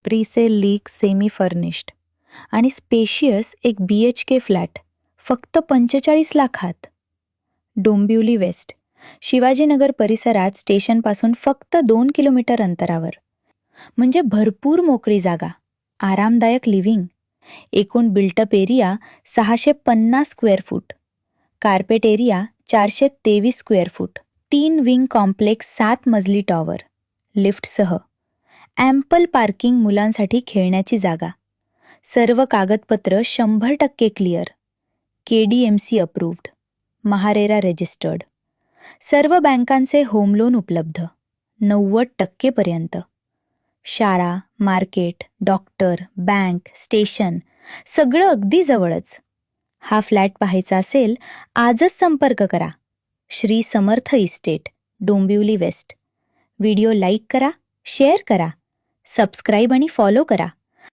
Presale leak semi furnished आणि spacious एक BHK flat फक्त 45 लाखात. डोंबिवली वेस्ट, शिवाजीनगर परिसरात स्टेशनपासून फक्त 2 किलोमीटर अंतरावर. म्हणजे भरपूर मोकळी जागा, आरामदायक लिव्हिंग. एकूण built up area 650 square foot, carpet area 423 square foot, 3 wing complex, 7 मजली टॉवर, लिफ्टसह, ॲम्पल पार्किंग, मुलांसाठी खेळण्याची जागा. सर्व कागदपत्र 100% clear, KDMC approved, MahaRERA registered. सर्व बँकांचे होम लोन उपलब्ध 90% शाळा, मार्केट, डॉक्टर, बँक, स्टेशन सगळं अगदी जवळच. हा फ्लॅट पाहायचा असेल आजच संपर्क करा. Shri Samarth estate, Dombivli west. Video like करा, शेअर करा, सबस्क्राईब आणि फॉलो करा.